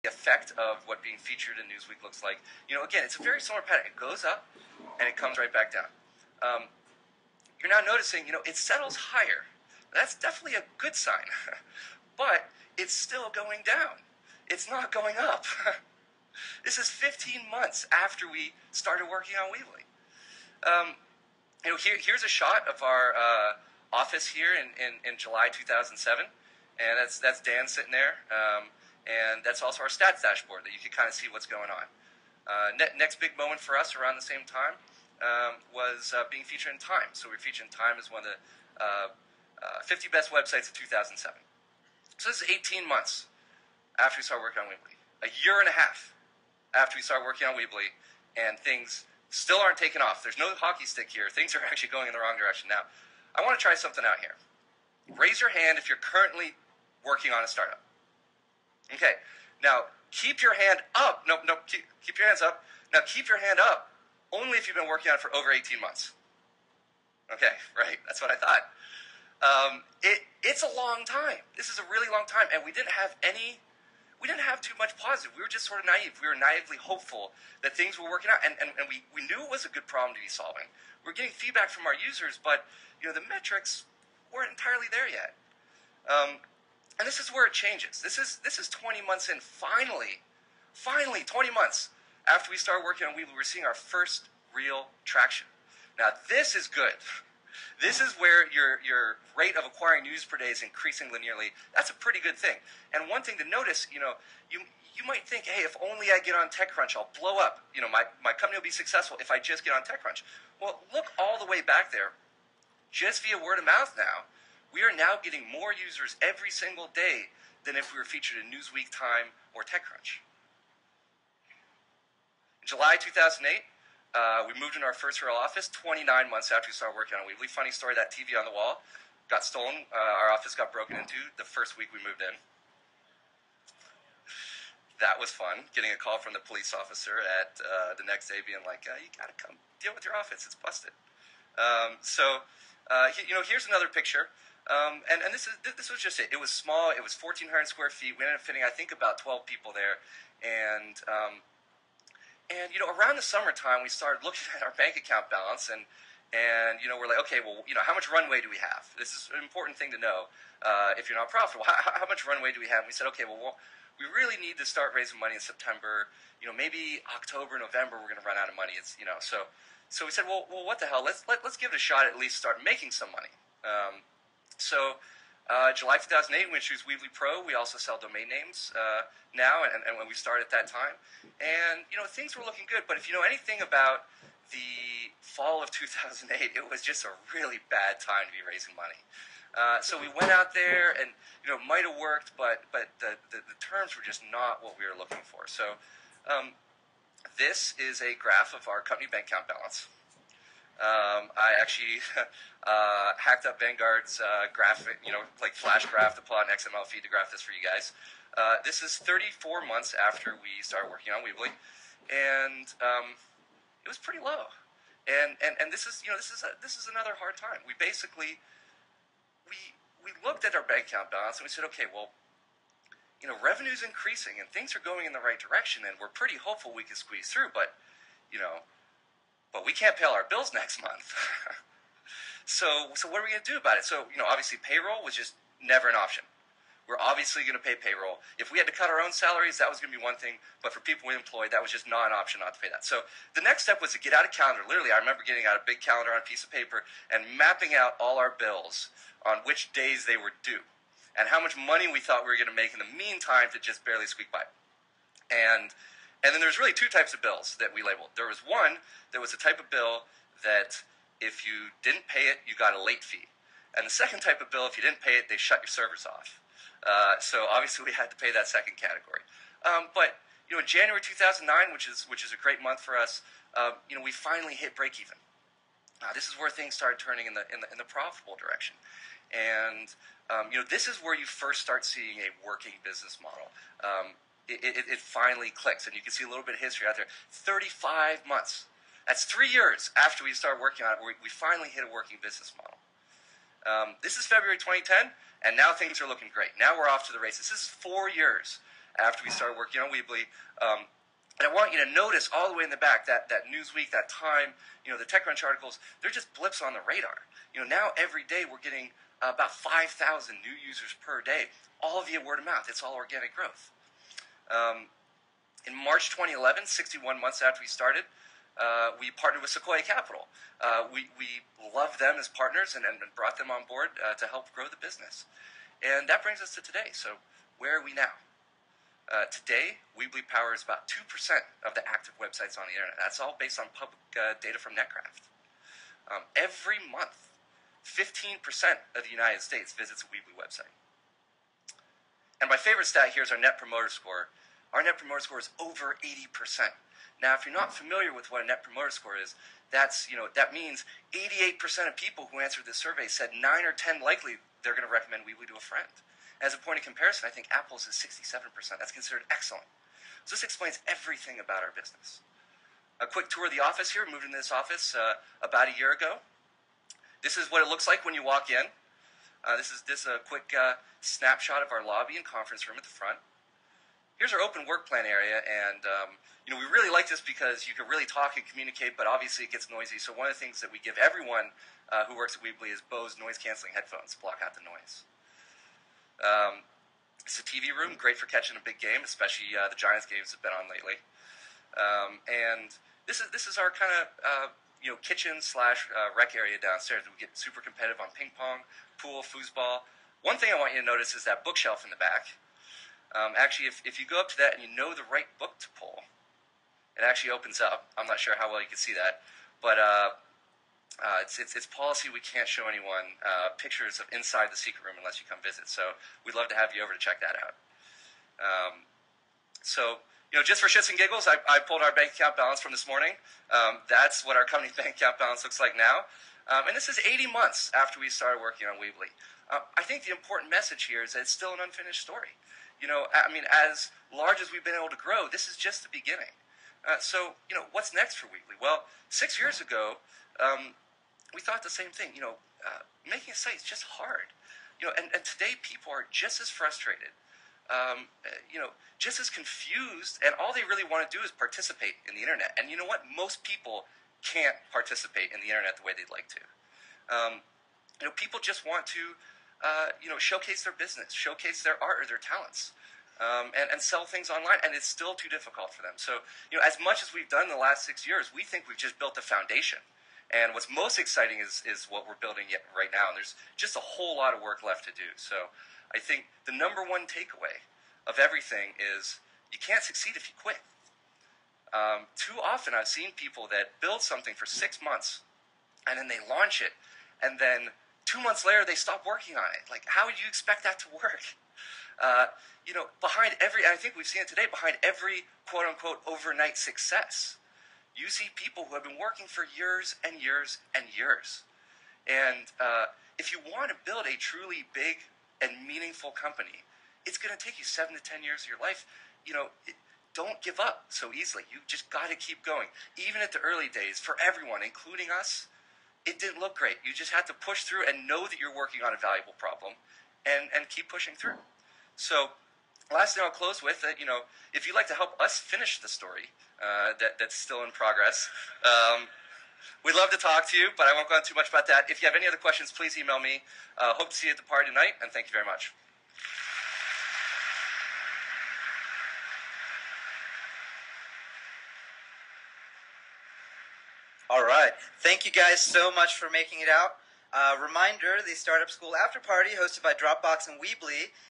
effect of what being featured in Newsweek looks like. Again, it's a very similar pattern. It goes up and it comes right back down. You're now noticing, it settles higher. That's definitely a good sign, but it's still going down. It's not going up. This is 15 months after we started working on Weebly. Here's a shot of our office here in July 2007, and that's Dan sitting there, and that's also our stats dashboard that you can kind of see what's going on. Next big moment for us around the same time was being featured in Time. So we were featured in Time as one of the 50 best websites of 2007. So this is 18 months after we started working on Weebly. A year and a half after we started working on Weebly, and things still aren't taking off. There's no hockey stick here. Things are actually going in the wrong direction. Now, I want to try something out here. Raise your hand if you're currently working on a startup. Okay. Now, keep your hand up. No, keep your hands up. Now, keep your hand up only if you've been working on it for over 18 months. Okay, right? That's what I thought. It's a long time. This is a really long time, and we didn't have too much positive. We were just sort of naive. We were naively hopeful that things were working out, and we knew it was a good problem to be solving. We're getting feedback from our users, but the metrics weren't entirely there yet. And this is where it changes. This is 20 months in. Finally, 20 months after we started working on Weebly, we're seeing our first real traction. Now, this is good. This is where your rate of acquiring news per day is increasing linearly. That's a pretty good thing. And one thing to notice, you might think, hey, if only I get on TechCrunch, I'll blow up. My company will be successful if I just get on TechCrunch. Well, look all the way back there. Just via word of mouth now, we are now getting more users every single day than if we were featured in Newsweek, Time, or TechCrunch. In July 2008, we moved into our first real office 29 months after we started working on Weebly. Funny story, that TV on the wall got stolen. Our office got broken into the first week we moved in. That was fun, getting a call from the police officer at the next day being like, you got to come deal with your office, it's busted. Here's another picture. And this was just it. It was small. It was 1,400 square feet. We ended up fitting, I think, about 12 people there. And around the summertime, we started looking at our bank account balance, and we're like, okay, well, how much runway do we have? This is an important thing to know if you're not profitable. How much runway do we have? And we said, okay, well, we really need to start raising money in September. Maybe October, November, we're going to run out of money. So we said, well, what the hell? Let's give it a shot. At least start making some money. July 2008, we introduced Weebly Pro. We also sell domain names now, and when we started at that time. And, things were looking good. But if you know anything about the fall of 2008, it was just a really bad time to be raising money. So we went out there, and, it might have worked, but the terms were just not what we were looking for. So this is a graph of our company bank account balance. I actually hacked up Vanguard's graphic, like Flash graph to plot an XML feed to graph this for you guys. This is 34 months after we started working on Weebly, and it was pretty low. And this is another hard time. We basically we looked at our bank account balance and we said, okay, well, revenue's increasing and things are going in the right direction, and we're pretty hopeful we can squeeze through, but but we can't pay all our bills next month. So what are we going to do about it? So, obviously payroll was just never an option. We're obviously going to pay payroll. If we had to cut our own salaries, that was going to be one thing, but for people we employed, that was just not an option not to pay that. So the next step was to get out a calendar. Literally, I remember getting out a big calendar on a piece of paper and mapping out all our bills on which days they were due and how much money we thought we were going to make in the meantime to just barely squeak by. And then there's really two types of bills that we labeled. There was one that was a type of bill that if you didn't pay it, you got a late fee. And the second type of bill, if you didn't pay it, they shut your servers off. So obviously we had to pay that second category. But in January 2009, which is a great month for us, we finally hit break even. This is where things started turning in the profitable direction. And this is where you first start seeing a working business model. It finally clicks, and you can see a little bit of history out there. 35 months. That's 3 years after we started working on it, we finally hit a working business model. This is February 2010, and now things are looking great. Now we're off to the races. This is 4 years after we started working on Weebly. And I want you to notice all the way in the back that Newsweek, that Time, the TechCrunch articles, they're just blips on the radar. Now every day we're getting about 5,000 new users per day, all via word of mouth. It's all organic growth. In March 2011, 61 months after we started, we partnered with Sequoia Capital. We loved them as partners and brought them on board to help grow the business. And that brings us to today. So where are we now? Today, Weebly powers about 2% of the active websites on the internet. That's all based on public data from Netcraft. Every month, 15% of the United States visits a Weebly website. And my favorite stat here is our Net Promoter Score. Our Net Promoter Score is over 80%. Now, if you're not familiar with what a Net Promoter Score is, that means 88% of people who answered this survey said 9 or 10 likely they're going to recommend Weebly to a friend. As a point of comparison, I think Apple's is 67%. That's considered excellent. So this explains everything about our business. A quick tour of the office here. We moved into this office about a year ago. This is what it looks like when you walk in. This is a quick snapshot of our lobby and conference room at the front. Here's our open work plan area, and we really like this because you can really talk and communicate, but obviously it gets noisy. So one of the things that we give everyone who works at Weebly is Bose noise-canceling headphones to block out the noise. It's a TV room, great for catching a big game, especially the Giants games have been on lately. And this is our kind of kitchen / rec area downstairs. We get super competitive on ping pong, pool, foosball. One thing I want you to notice is that bookshelf in the back. Actually, if you go up to that and you know the right book to pull, it actually opens up. I'm not sure how well you can see that, but it's policy we can't show anyone pictures of inside the secret room unless you come visit. So we'd love to have you over to check that out. Just for shits and giggles, I pulled our bank account balance from this morning. That's what our company bank account balance looks like now. And this is 80 months after we started working on Weebly. I think the important message here is that it's still an unfinished story. As large as we've been able to grow, this is just the beginning. What's next for Weebly? Well, 6 years ago, we thought the same thing. Making a site is just hard. And today people are just as frustrated, just as confused, and all they really want to do is participate in the internet. And you know what? Most people can't participate in the internet the way they'd like to. People just want to, showcase their business, showcase their art or their talents, and sell things online, and it's still too difficult for them. So, as much as we've done in the last 6 years, we think we've just built a foundation. And what's most exciting is what we're building right now, and there's just a whole lot of work left to do. So I think the number one takeaway of everything is you can't succeed if you quit. Too often I've seen people that build something for 6 months, and then they launch it, and then 2 months later they stop working on it. Like, how would you expect that to work? Behind every, and I think we've seen it today, behind every quote-unquote overnight success, you see people who have been working for years and years and years. And if you want to build a truly big and meaningful company, it's going to take you 7 to 10 years of your life. Don't give up so easily. You just got to keep going. Even at the early days, for everyone, including us, it didn't look great. You just had to push through and know that you're working on a valuable problem and keep pushing through. So last thing I'll close with, if you'd like to help us finish the story that's still in progress, we'd love to talk to you, but I won't go on too much about that. If you have any other questions, please email me. Hope to see you at the party tonight, and thank you very much. All right. Thank you guys so much for making it out. Reminder, the Startup School After Party, hosted by Dropbox and Weebly,